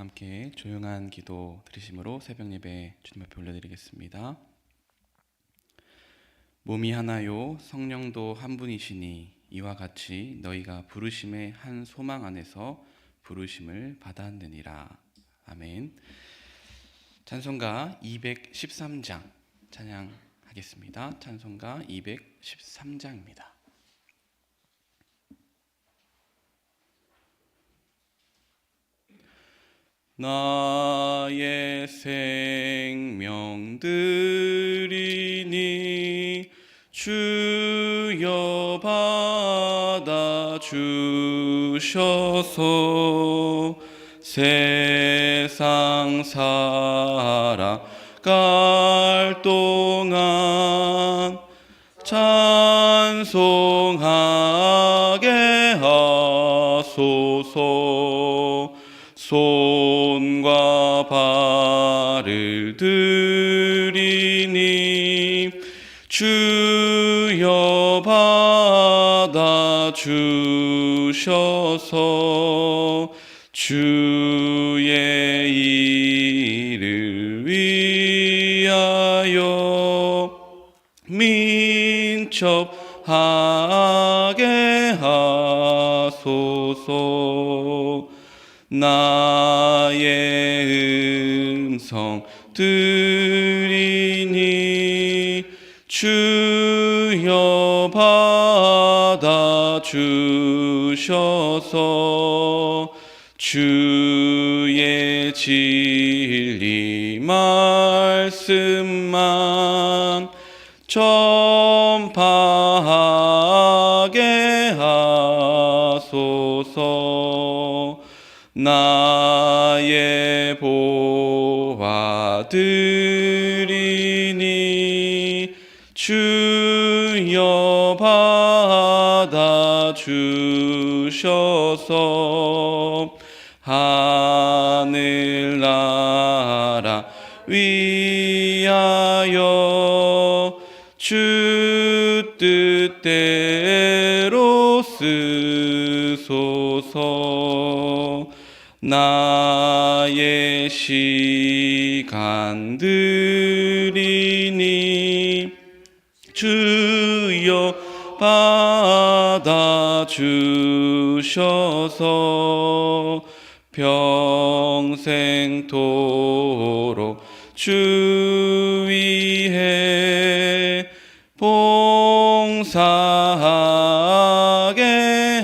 함께 조용한 기도 드리심으로 새벽 예배 주님 앞에 올려드리겠습니다. 몸이 하나요 성령도 한 분이시니 이와 같이 너희가 부르심의 한 소망 안에서 부르심을 받았느니라. 아멘. 찬송가 213장 찬양하겠습니다. 찬송가 213장입니다. 나의 생명 드리니 주여 받아 주셔서 세상 살아갈 동안 찬송하게 하소서. 손과 발을 드리니 주여 받아 주셔서 주의 일을 위하여 민첩하게 하소서. 나의 음성 들으니 주여 받아 주셔서 주의 진리 말씀만 전파하게 하소서. 나의 보화 드리니 주여 받아 주셔서 하늘나라 위하여 주 뜻대로 쓰소서. 나의 시간 드리니 주여 받아 주셔서 평생토록 주 위해 봉사하게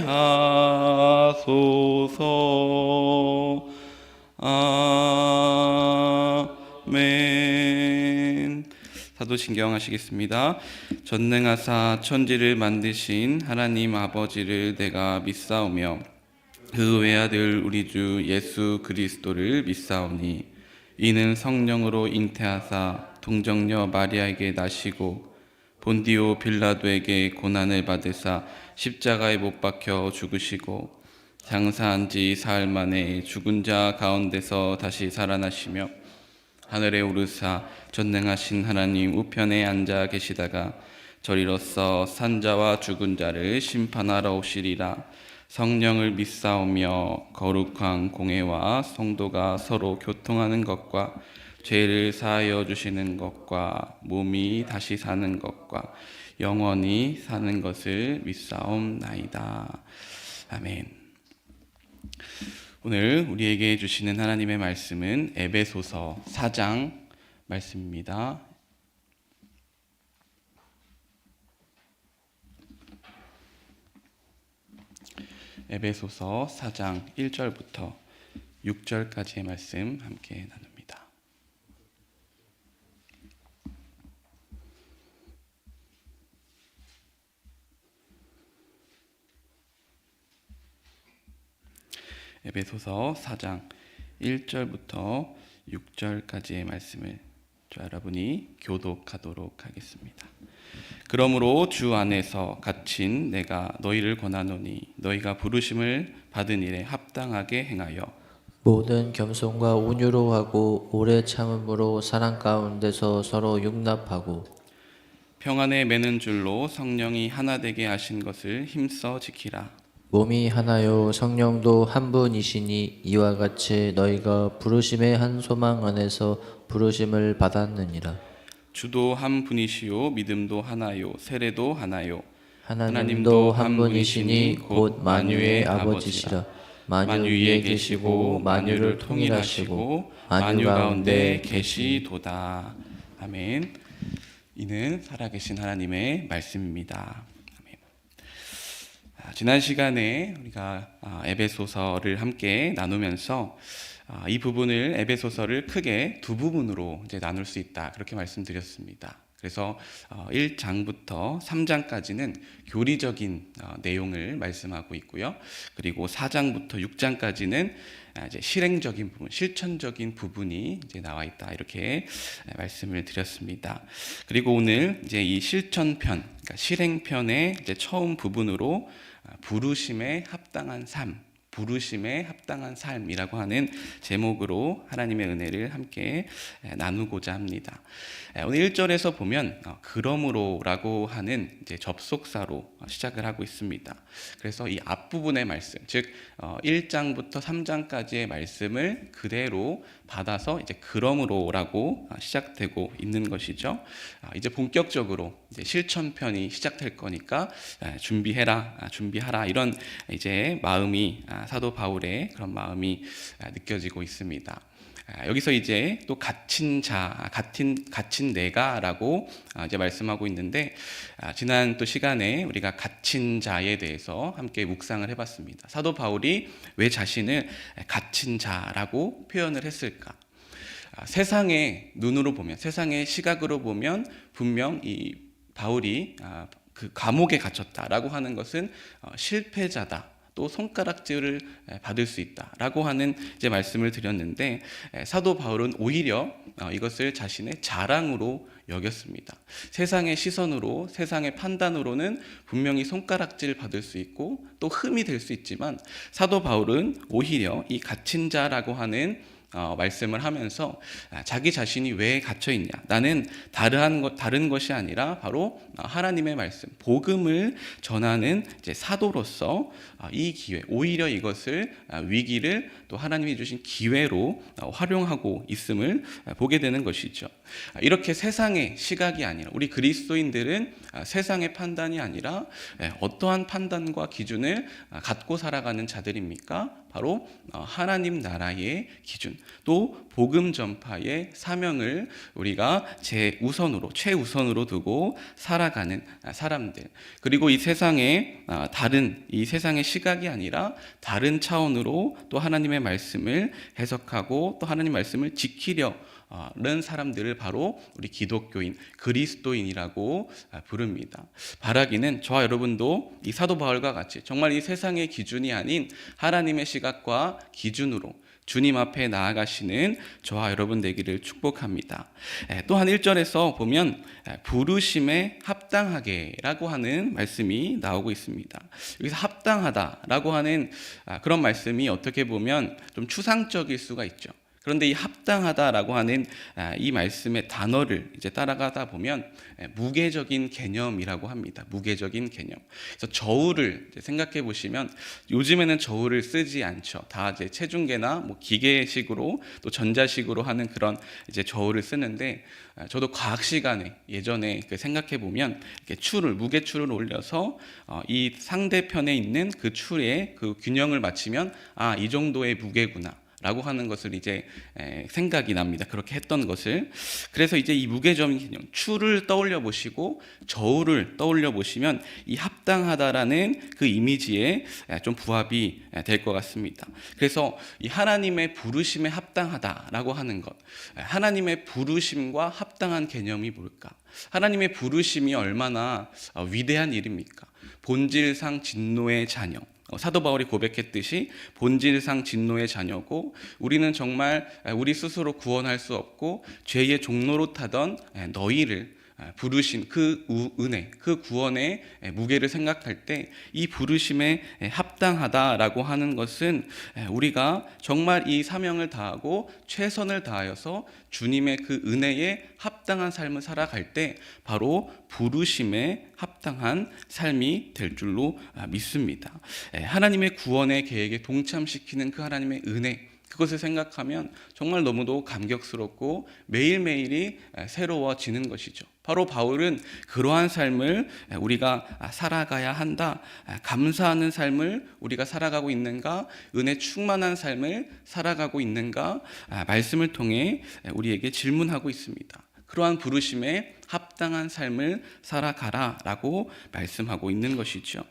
하소서. 아멘. 사도신경 하시겠습니다. 전능하사 천지를 만드신 하나님 아버지를 내가 믿사오며 그 외아들 우리 주 예수 그리스도를 믿사오니 이는 성령으로 잉태하사 동정녀 마리아에게 나시고 본디오 빌라도에게 고난을 받으사 십자가에 못 박혀 죽으시고 장사한 지 사흘 만에 죽은 자 가운데서 다시 살아나시며 하늘에 오르사 전능하신 하나님 우편에 앉아 계시다가 저리로서 산자와 죽은 자를 심판하러 오시리라. 성령을 믿사오며 거룩한 공회와 성도가 서로 교통하는 것과 죄를 사하여 주시는 것과 몸이 다시 사는 것과 영원히 사는 것을 믿사옵나이다. 아멘. 오늘 우리에게 주시는 하나님의 말씀은 에베소서 4장 말씀입니다. 에베소서 4장 1절부터 6절까지의 말씀 함께 나눕니다. 에베소서 4장 1절부터 6절까지의 말씀을 저 여러분이 교독하도록 하겠습니다. 그러므로 주 안에서 갇힌 내가 너희를 권하노니 너희가 부르심을 받은 일에 합당하게 행하여 모든 겸손과 온유로 하고 오래 참음으로 사랑 가운데서 서로 용납하고 평안에 매는 줄로 성령이 하나 되게 하신 것을 힘써 지키라. 몸이 하나요 성령도 한 분이시니 이와 같이 너희가 부르심의 한 소망 안에서 부르심을 받았느니라. 주도 한 분이시요 믿음도 하나요 세례도 하나요 하나님도 한 분이시니 곧 만유의 아버지시라. 만유 위에 계시고 만유를 통일하시고 만유 가운데 계시도다. 아멘. 이는 살아계신 하나님의 말씀입니다. 아멘. 지난 시간에 우리가 에베소서를 함께 나누면서 이 부분을 에베소서를 크게 두 부분으로 이제 나눌 수 있다 그렇게 말씀드렸습니다. 그래서 1장부터 3장까지는 교리적인 내용을 말씀하고 있고요. 그리고 4장부터 6장까지는 이제 실행적인 부분, 실천적인 부분이 이제 나와 있다 이렇게 말씀을 드렸습니다. 그리고 오늘 이제 이 실천편, 그러니까 실행편의 이제 처음 부분으로 부르심에 합당한 삶. 부르심에 합당한 삶이라고 하는 제목으로 하나님의 은혜를 함께 나누고자 합니다. 오늘 1절에서 보면 그러므로라고 하는 이제 접속사로 시작을 하고 있습니다. 그래서 이 앞부분의 말씀, 즉 1장부터 3장까지의 말씀을 그대로 받아서 이제 그러므로라고 시작되고 있는 것이죠. 이제 본격적으로 이제 실천편이 시작될 거니까 준비하라 이런 이제 마음이 사도 바울의 그런 마음이 느껴지고 있습니다. 여기서 이제 또 갇힌 내가라고 이제 말씀하고 있는데 지난 또 시간에 우리가 갇힌 자에 대해서 함께 묵상을 해봤습니다. 사도 바울이 왜 자신을 갇힌 자라고 표현을 했을까? 세상의 눈으로 보면, 세상의 시각으로 보면 분명 이 바울이 그 감옥에 갇혔다라고 하는 것은 실패자다. 또 손가락질을 받을 수 있다라고 하는 이제 말씀을 드렸는데 사도 바울은 오히려 이것을 자신의 자랑으로 여겼습니다. 세상의 시선으로, 세상의 판단으로는 분명히 손가락질 받을 수 있고 또 흠이 될 수 있지만 사도 바울은 오히려 이 갇힌 자라고 하는 말씀을 하면서 자기 자신이 왜 갇혀 있냐? 나는 다른 것이 아니라 바로 하나님의 말씀, 복음을 전하는 이제 사도로서 이 기회, 오히려 이것을 위기를 또 하나님이 주신 기회로 활용하고 있음을 보게 되는 것이죠. 이렇게 세상의 시각이 아니라 우리 그리스도인들은 세상의 판단이 아니라 어떠한 판단과 기준을 갖고 살아가는 자들입니까? 바로 하나님 나라의 기준, 또 복음 전파의 사명을 우리가 최우선으로 두고 살아가는 사람들. 그리고 이 세상의 이 세상의 시각이 아니라 다른 차원으로 또 하나님의 말씀을 해석하고 또 하나님 말씀을 지키려 는 사람들을 바로 우리 기독교인, 그리스도인이라고 부릅니다. 바라기는 저와 여러분도 이 사도 바울과 같이 정말 이 세상의 기준이 아닌 하나님의 시각과 기준으로 주님 앞에 나아가시는 저와 여러분 되기를 축복합니다. 또한 1절에서 보면 부르심에 합당하게라고 하는 말씀이 나오고 있습니다. 여기서 합당하다라고 하는 그런 말씀이 어떻게 보면 좀 추상적일 수가 있죠. 그런데 이 합당하다라고 하는 이 말씀의 단어를 이제 따라가다 보면 무게적인 개념이라고 합니다. 무게적인 개념. 그래서 저울을 생각해 보시면 요즘에는 저울을 쓰지 않죠. 다 이제 체중계나 뭐 기계식으로 또 전자식으로 하는 그런 이제 저울을 쓰는데 저도 과학 시간에 예전에 생각해 보면 이렇게 무게추를 올려서 이 상대편에 있는 그 추의 그 균형을 맞추면 이 정도의 무게구나. 라고 하는 것을 이제 생각이 납니다. 그렇게 했던 것을. 그래서 이제 이 무게적인 개념, 추를 떠올려 보시고 저울을 떠올려 보시면 이 합당하다라는 그 이미지에 좀 부합이 될 것 같습니다. 그래서 이 하나님의 부르심에 합당하다라고 하는 것, 하나님의 부르심과 합당한 개념이 뭘까? 하나님의 부르심이 얼마나 위대한 일입니까? 본질상 진노의 자녀. 사도 바울이 고백했듯이 본질상 진노의 자녀고 우리는 정말 우리 스스로 구원할 수 없고 죄의 종로로 타던 너희를 부르신 그 은혜, 그 구원의 무게를 생각할 때 이 부르심에 합당하다라고 하는 것은 우리가 정말 이 사명을 다하고 최선을 다하여서 주님의 그 은혜에 합당한 삶을 살아갈 때 바로 부르심에 합당한 삶이 될 줄로 믿습니다. 하나님의 구원의 계획에 동참시키는 그 하나님의 은혜, 그것을 생각하면 정말 너무도 감격스럽고 매일매일이 새로워지는 것이죠. 바로 바울은 그러한 삶을 우리가 살아가야 한다. 감사하는 삶을 우리가 살아가고 있는가? 은혜 충만한 삶을 살아가고 있는가? 말씀을 통해 우리에게 질문하고 있습니다. 그러한 부르심에 합당한 삶을 살아가라라고 말씀하고 있는 것이죠.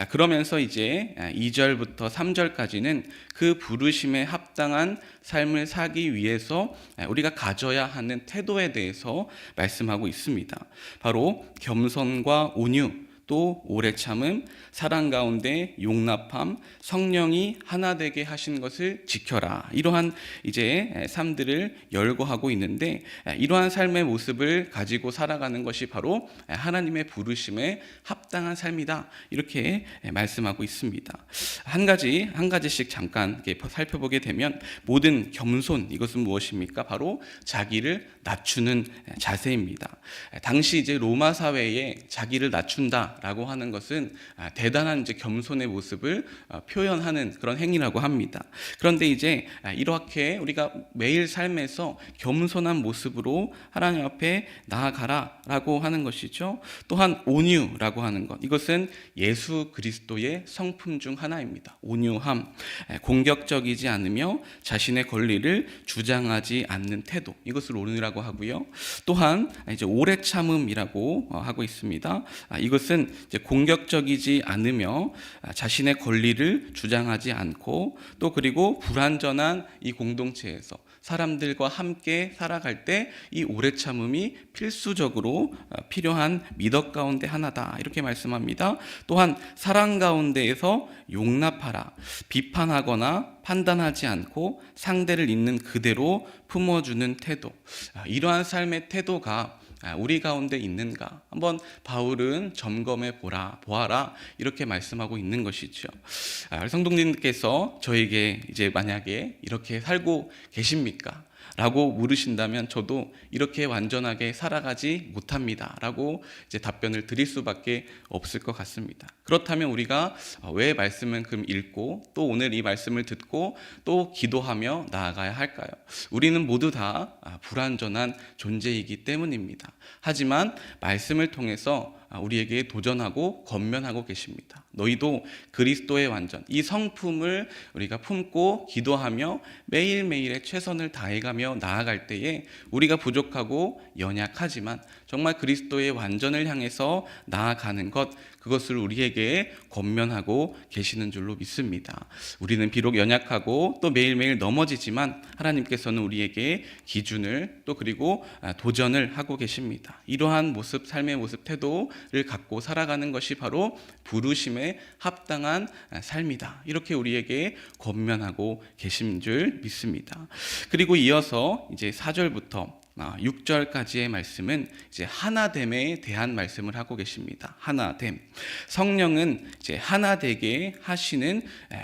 그러면서 이제 2절부터 3절까지는 그 부르심에 합당한 삶을 살기 위해서 우리가 가져야 하는 태도에 대해서 말씀하고 있습니다. 바로 겸손과 온유, 또 오래 참음, 사랑 가운데 용납함, 성령이 하나 되게 하신 것을 지켜라. 이러한 이제 삶들을 열거하고 있는데, 이러한 삶의 모습을 가지고 살아가는 것이 바로 하나님의 부르심에 합당한 삶이다. 이렇게 말씀하고 있습니다. 한 가지씩 잠깐 살펴보게 되면, 모든 겸손, 이것은 무엇입니까? 바로 자기를 낮추는 자세입니다. 당시 이제 로마 사회에 자기를 낮춘다라고 하는 것은 대단한 이제 겸손의 모습을 표현하는 그런 행위라고 합니다. 그런데 이제 이렇게 우리가 매일 삶에서 겸손한 모습으로 하나님 앞에 나아가라라고 하는 것이죠. 또한 온유라고 하는 것, 이것은 예수 그리스도의 성품 중 하나입니다. 온유함, 공격적이지 않으며 자신의 권리를 주장하지 않는 태도, 이것을 온유라고 하고요. 또한 이제 오래 참음이라고 하고 있습니다. 이것은 이제 공격적이지 않으며 자신의 권리를 주장하지 않고, 또 그리고 불완전한 이 공동체에서 사람들과 함께 살아갈 때 이 오래 참음이 필수적으로 필요한 미덕 가운데 하나다, 이렇게 말씀합니다. 또한 사랑 가운데에서 용납하라, 비판하거나 판단하지 않고 상대를 있는 그대로 품어주는 태도, 이러한 삶의 태도가 우리 가운데 있는가? 한번 바울은 점검해 보아라, 이렇게 말씀하고 있는 것이죠. 성도님께서 저에게 이제 만약에 이렇게 살고 계십니까? 라고 물으신다면 저도 이렇게 완전하게 살아가지 못합니다 라고 이제 답변을 드릴 수밖에 없을 것 같습니다. 그렇다면 우리가 왜 말씀을 그럼 읽고 또 오늘 이 말씀을 듣고 또 기도하며 나아가야 할까요? 우리는 모두 다 불완전한 존재이기 때문입니다. 하지만 말씀을 통해서 우리에게 도전하고 권면하고 계십니다. 너희도 그리스도의 완전, 이 성품을 우리가 품고 기도하며 매일매일의 최선을 다해가며 나아갈 때에 우리가 부족하고 연약하지만 정말 그리스도의 완전을 향해서 나아가는 것, 그것을 우리에게 권면하고 계시는 줄로 믿습니다. 우리는 비록 연약하고 또 매일매일 넘어지지만 하나님께서는 우리에게 기준을 또 그리고 도전을 하고 계십니다. 이러한 모습, 삶의 모습, 태도를 갖고 살아가는 것이 바로 부르심에 합당한 삶이다. 이렇게 우리에게 권면하고 계신 줄 믿습니다. 그리고 이어서 이제 4절부터 6절까지의 말씀은 이제 하나됨에 대한 말씀을 하고 계십니다. 하나됨. 성령은 이제 하나되게 하시는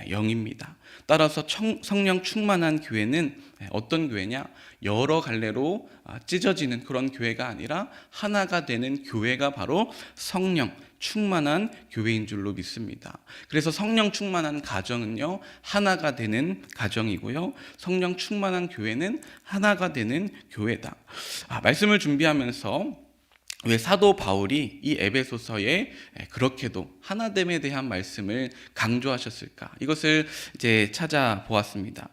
영입니다. 따라서 성령 충만한 교회는 어떤 교회냐? 여러 갈래로 찢어지는 그런 교회가 아니라 하나가 되는 교회가 바로 성령 충만한 교회인 줄로 믿습니다. 그래서 성령 충만한 가정은요, 하나가 되는 가정이고요, 성령 충만한 교회는 하나가 되는 교회다. 말씀을 준비하면서 왜 사도 바울이 이 에베소서에 그렇게도 하나됨에 대한 말씀을 강조하셨을까? 이것을 이제 찾아보았습니다.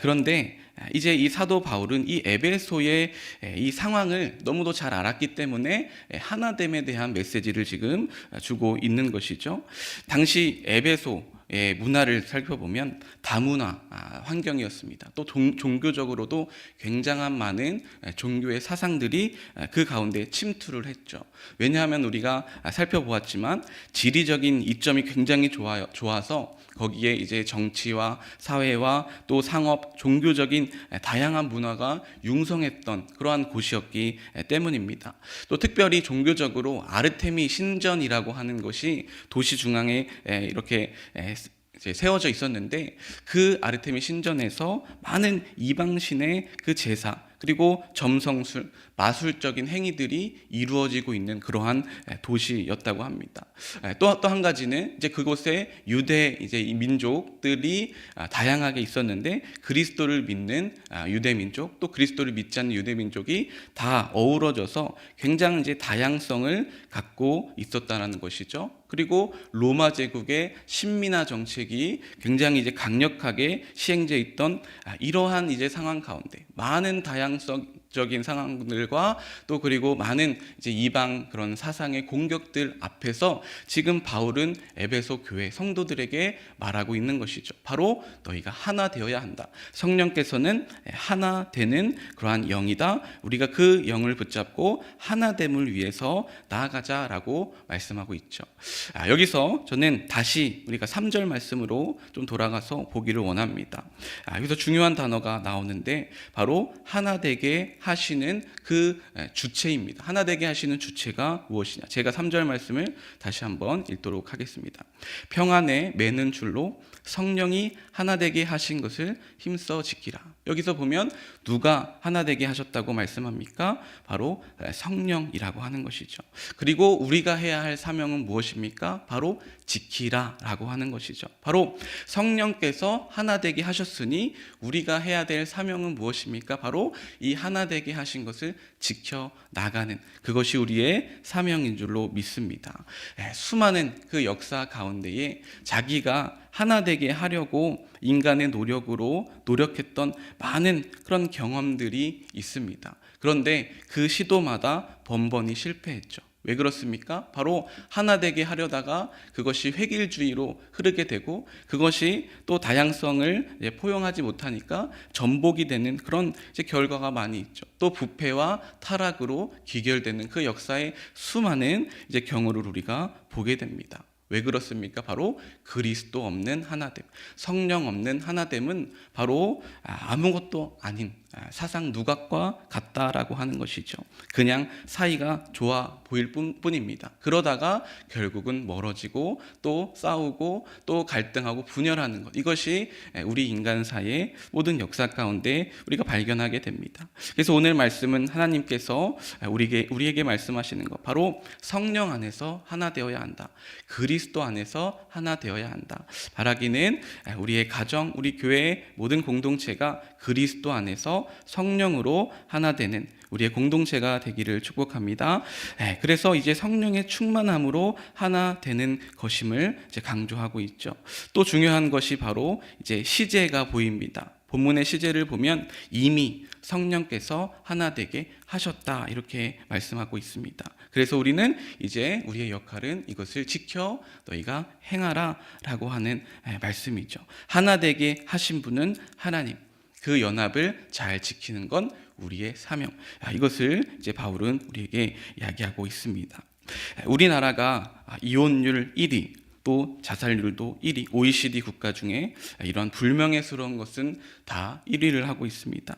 그런데 이제 이 사도 바울은 이 에베소의 이 상황을 너무도 잘 알았기 때문에 하나됨에 대한 메시지를 지금 주고 있는 것이죠. 당시 에베소, 의 문화를 살펴보면 다문화 환경이었습니다. 또 종교적으로도 굉장한 많은 종교의 사상들이 그 가운데 침투를 했죠. 왜냐하면 우리가 살펴보았지만 지리적인 이점이 굉장히 좋아서 거기에 이제 정치와 사회와 또 상업, 종교적인 다양한 문화가 융성했던 그러한 곳이었기 때문입니다. 또 특별히 종교적으로 아르테미 신전이라고 하는 것이 도시 중앙에 이렇게 이제 세워져 있었는데, 그 아르테미 신전에서 많은 이방신의 그 제사, 그리고 점성술, 마술적인 행위들이 이루어지고 있는 그러한 도시였다고 합니다. 또 한 가지는 이제 그곳에 유대 이제 민족들이 다양하게 있었는데, 그리스도를 믿는 유대 민족, 또 그리스도를 믿지 않는 유대 민족이 다 어우러져서 굉장히 이제 다양성을 갖고 있었다는 것이죠. 그리고 로마 제국의 신민화 정책이 굉장히 이제 강력하게 시행돼 있던 이러한 이제 상황 가운데 많은 다양성적인 상황들과 또 그리고 많은 이제 이방 그런 사상의 공격들 앞에서 지금 바울은 에베소 교회 성도들에게 말하고 있는 것이죠. 바로 너희가 하나 되어야 한다. 성령께서는 하나 되는 그러한 영이다. 우리가 그 영을 붙잡고 하나됨을 위해서 나아가자라고 말씀하고 있죠. 여기서 저는 다시 우리가 3절 말씀으로 좀 돌아가서 보기를 원합니다. 여기서 중요한 단어가 나오는데 바로 하나 되게 하시는 그 주체입니다. 하나 되게 하시는 주체가 무엇이냐? 제가 3절 말씀을 다시 한번 읽도록 하겠습니다. 평안에 매는 줄로 성령이 하나 되게 하신 것을 힘써 지키라. 여기서 보면 누가 하나 되게 하셨다고 말씀합니까? 바로 성령이라고 하는 것이죠. 그리고 우리가 해야 할 사명은 무엇입니까? 바로 지키라라고 하는 것이죠. 바로 성령께서 하나 되게 하셨으니 우리가 해야 될 사명은 무엇입니까? 바로 이 하나 되게 하신 것을 지켜 나가는 그것이 우리의 사명인 줄로 믿습니다. 수많은 그 역사 가운데에 자기가 하나 되게 하려고 인간의 노력으로 노력했던 많은 그런 경험들이 있습니다. 그런데 그 시도마다 번번이 실패했죠. 왜 그렇습니까? 바로 하나 되게 하려다가 그것이 획일주의로 흐르게 되고 그것이 또 다양성을 포용하지 못하니까 전복이 되는 그런 이제 결과가 많이 있죠. 또 부패와 타락으로 귀결되는 그 역사의 수많은 이제 경우를 우리가 보게 됩니다. 왜 그렇습니까? 바로 그리스도 없는 하나됨, 성령 없는 하나됨은 바로 아무것도 아닌 사상 누각과 같다라고 하는 것이죠. 그냥 사이가 좋아 보일 뿐입니다. 그러다가 결국은 멀어지고 또 싸우고 또 갈등하고 분열하는 것, 이것이 우리 인간사의 모든 역사 가운데 우리가 발견하게 됩니다. 그래서 오늘 말씀은 하나님께서 우리에게 말씀하시는 것, 바로 성령 안에서 하나 되어야 한다. 그리스도 안에서 하나 되어야 한다. 바라기는 우리의 가정, 우리 교회의 모든 공동체가 그리스도 안에서 성령으로 하나 되는 우리의 공동체가 되기를 축복합니다. 그래서 이제 성령의 충만함으로 하나 되는 것임을 이제 강조하고 있죠. 또 중요한 것이 바로 이제 시제가 보입니다. 본문의 시제를 보면 이미 성령께서 하나 되게 하셨다 이렇게 말씀하고 있습니다. 그래서 우리는 이제 우리의 역할은 이것을 지켜 너희가 행하라 라고 하는 말씀이죠. 하나 되게 하신 분은 하나님, 그 연합을 잘 지키는 건 우리의 사명. 이것을 이제 바울은 우리에게 이야기하고 있습니다. 우리나라가 이혼율 1위, 또 자살률도 1위, OECD 국가 중에 이런 불명예스러운 것은 다 1위를 하고 있습니다.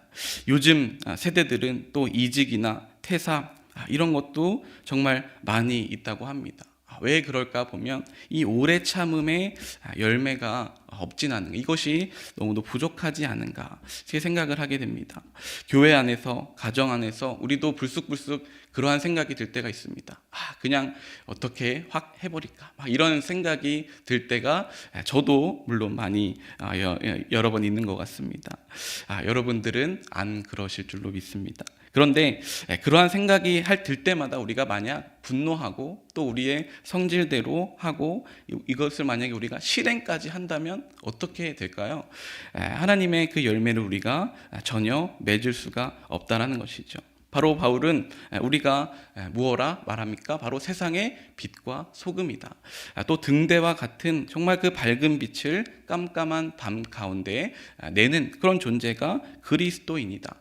요즘 세대들은 또 이직이나 퇴사 이런 것도 정말 많이 있다고 합니다. 왜 그럴까 보면 이 오래 참음의 열매가 없진 않은, 이것이 너무도 부족하지 않은가 제 생각을 하게 됩니다. 교회 안에서, 가정 안에서 우리도 불쑥불쑥 그러한 생각이 들 때가 있습니다. 그냥 어떻게 확 해버릴까, 이런 생각이 들 때가 저도 물론 많이 여러 번 있는 것 같습니다. 여러분들은 안 그러실 줄로 믿습니다. 그런데 그러한 생각이 들 때마다 우리가 만약 분노하고 또 우리의 성질대로 하고 이것을 만약에 우리가 실행까지 한다면 어떻게 될까요? 하나님의 그 열매를 우리가 전혀 맺을 수가 없다라는 것이죠. 바로 바울은 우리가 무엇라 말합니까? 바로 세상의 빛과 소금이다. 또 등대와 같은 정말 그 밝은 빛을 깜깜한 밤 가운데 내는 그런 존재가 그리스도인이다.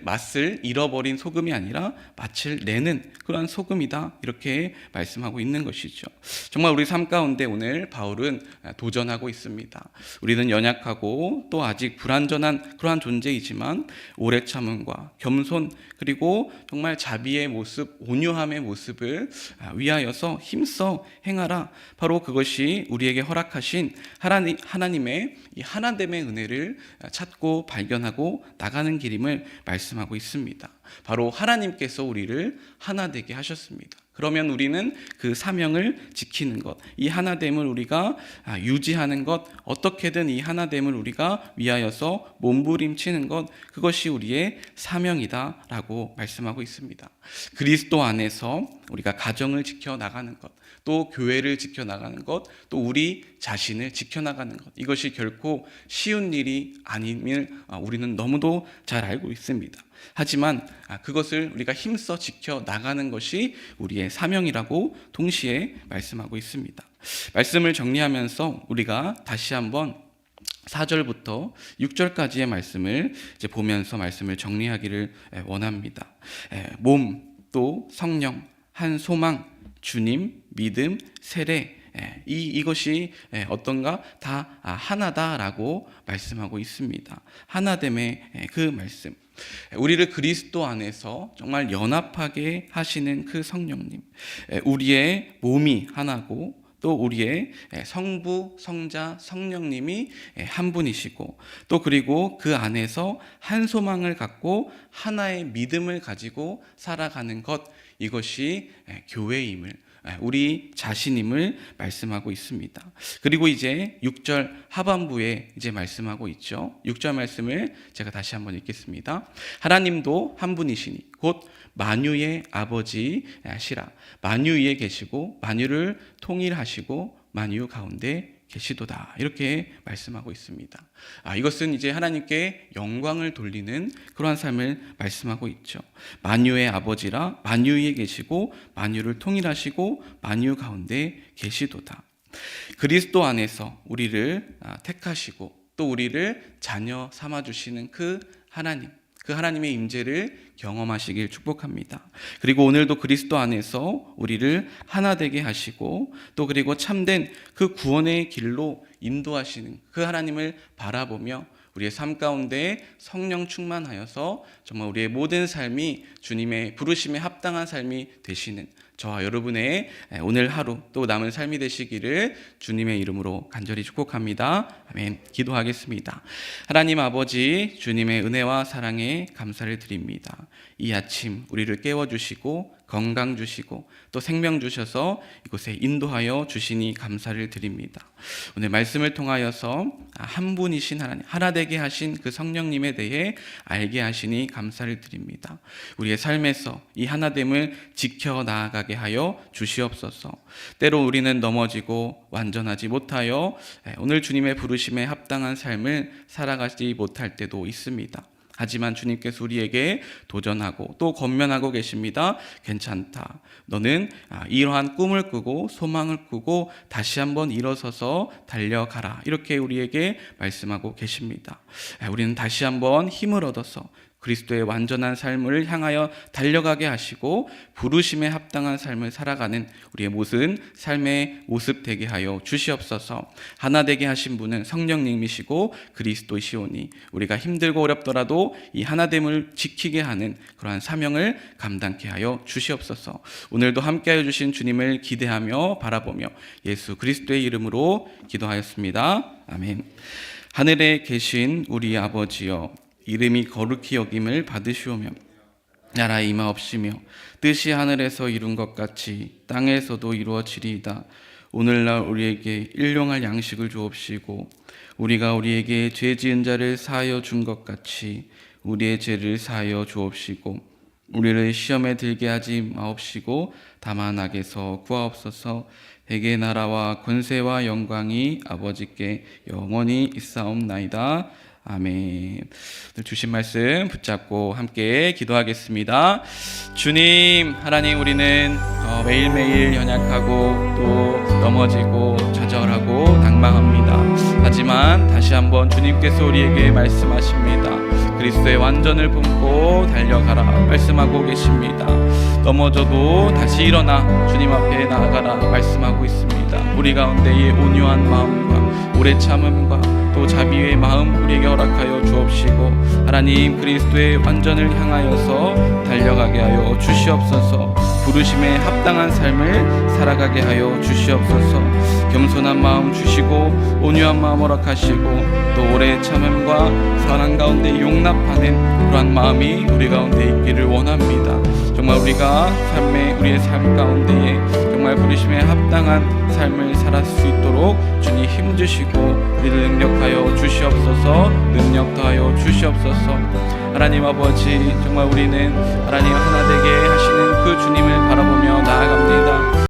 맛을 잃어버린 소금이 아니라 맛을 내는 그런 소금이다. 이렇게 말씀하고 있는 것이죠. 정말 우리 삶 가운데 오늘 바울은 도전하고 있습니다. 우리는 연약하고 또 아직 불완전한 그러한 존재이지만 오래 참음과 겸손 그리고 정말 자비의 모습, 온유함의 모습을 위하여서 힘써 행하라. 바로 그것이 우리에게 허락하신 하나님의 이 하나됨의 은혜를 찾고 발견하고 나가는 길임을 말씀하고 있습니다. 바로 하나님께서 우리를 하나 되게 하셨습니다. 그러면 우리는 그 사명을 지키는 것, 이 하나됨을 우리가 유지하는 것, 어떻게든 이 하나됨을 우리가 위하여서 몸부림치는 것, 그것이 우리의 사명이다라고 말씀하고 있습니다. 그리스도 안에서 우리가 가정을 지켜나가는 것, 또 교회를 지켜나가는 것, 또 우리 자신을 지켜나가는 것, 이것이 결코 쉬운 일이 아님을 우리는 너무도 잘 알고 있습니다. 하지만 그것을 우리가 힘써 지켜나가는 것이 우리의 사명이라고 동시에 말씀하고 있습니다. 말씀을 정리하면서 우리가 다시 한번 4절부터 6절까지의 말씀을 이제 보면서 말씀을 정리하기를 원합니다. 몸, 또 성령, 한 소망, 주님, 믿음, 세례, 이것이 어떤가? 다 하나다라고 말씀하고 있습니다. 하나됨의 그 말씀. 우리를 그리스도 안에서 정말 연합하게 하시는 그 성령님. 우리의 몸이 하나고 또 우리의 성부, 성자, 성령님이 한 분이시고 또 그리고 그 안에서 한 소망을 갖고 하나의 믿음을 가지고 살아가는 것, 이것이 교회임을, 우리 자신임을 말씀하고 있습니다. 그리고 이제 6절 하반부에 이제 말씀하고 있죠. 6절 말씀을 제가 다시 한번 읽겠습니다. 하나님도 한 분이시니 곧 만유의 아버지시라. 만유 위에 계시고 만유를 통일하시고 만유 가운데 계시도다. 이렇게 말씀하고 있습니다. 이것은 이제 하나님께 영광을 돌리는 그러한 삶을 말씀하고 있죠. 만유의 아버지라, 만유 위에 계시고 만유를 통일하시고 만유 가운데 계시도다. 그리스도 안에서 우리를 택하시고 또 우리를 자녀 삼아 주시는 그 하나님, 그 하나님의 임재를 경험하시길 축복합니다. 그리고 오늘도 그리스도 안에서 우리를 하나 되게 하시고 또 그리고 참된 그 구원의 길로 인도하시는 그 하나님을 바라보며 우리의 삶 가운데 성령 충만하여서 정말 우리의 모든 삶이 주님의 부르심에 합당한 삶이 되시는 저와 여러분의 오늘 하루 또 남은 삶이 되시기를 주님의 이름으로 간절히 축복합니다. 아멘. 기도하겠습니다. 하나님 아버지, 주님의 은혜와 사랑에 감사를 드립니다. 이 아침 우리를 깨워주시고 건강 주시고 또 생명 주셔서 이곳에 인도하여 주시니 감사를 드립니다. 오늘 말씀을 통하여서 한 분이신 하나님, 하나 되게 하신 그 성령님에 대해 알게 하시니 감사를 드립니다. 우리의 삶에서 이 하나됨을 지켜나가게 하여 주시옵소서. 때로 우리는 넘어지고 완전하지 못하여 오늘 주님의 부르심에 합당한 삶을 살아가지 못할 때도 있습니다. 하지만 주님께서 우리에게 도전하고 또 권면하고 계십니다. 괜찮다. 너는 이러한 꿈을 꾸고 소망을 꾸고 다시 한번 일어서서 달려가라. 이렇게 우리에게 말씀하고 계십니다. 우리는 다시 한번 힘을 얻어서 그리스도의 완전한 삶을 향하여 달려가게 하시고 부르심에 합당한 삶을 살아가는 우리의 모든 삶의 모습 되게 하여 주시옵소서. 하나 되게 하신 분은 성령님이시고 그리스도시오니 우리가 힘들고 어렵더라도 이 하나됨을 지키게 하는 그러한 사명을 감당케 하여 주시옵소서. 오늘도 함께하여 주신 주님을 기대하며 바라보며 예수 그리스도의 이름으로 기도하였습니다. 아멘. 하늘에 계신 우리 아버지여, 이름이 거룩히 여김을 받으시오며 나라 임하옵시며 뜻이 하늘에서 이룬 것 같이 땅에서도 이루어지리이다. 오늘날 우리에게 일용할 양식을 주옵시고 우리가 우리에게 죄 지은 자를 사하여 준 것 같이 우리의 죄를 사하여 주옵시고 우리를 시험에 들게 하지 마옵시고 다만 악에서 구하옵소서. 대개 나라와 권세와 영광이 아버지께 영원히 있사옵나이다. 아멘. 오늘 주신 말씀 붙잡고 함께 기도하겠습니다. 주님, 하나님, 우리는 매일매일 연약하고 또 넘어지고 좌절하고 낙망합니다. 하지만 다시 한번 주님께서 우리에게 말씀하십니다. 그리스도의 완전을 품고 달려가라 말씀하고 계십니다. 넘어져도 다시 일어나 주님 앞에 나아가라 말씀하고 있습니다. 우리 가운데의 온유한 마음과 오래 참음과 또 자비의 마음 우리에게 허락하여 주옵시고, 하나님 그리스도의 완전을 향하여서 달려가게 하여 주시옵소서. 부르심에 합당한 삶을 살아가게 하여 주시옵소서. 겸손한 마음 주시고 온유한 마음 허락하시고 또 오래 참음과 선한 가운데 용납하는 그러한 마음이 우리 가운데 있기를 원합니다. 정말 우리가 우리의 삶 가운데에 정말 부르심에 합당한 삶을 살 수 있도록 주님 힘주시고 우리를 능력하여 주시옵소서. 능력 더하여 주시옵소서. 하나님 아버지, 정말 우리는 하나님 하나 되게 하시는 그 주님을 바라보며 나아갑니다.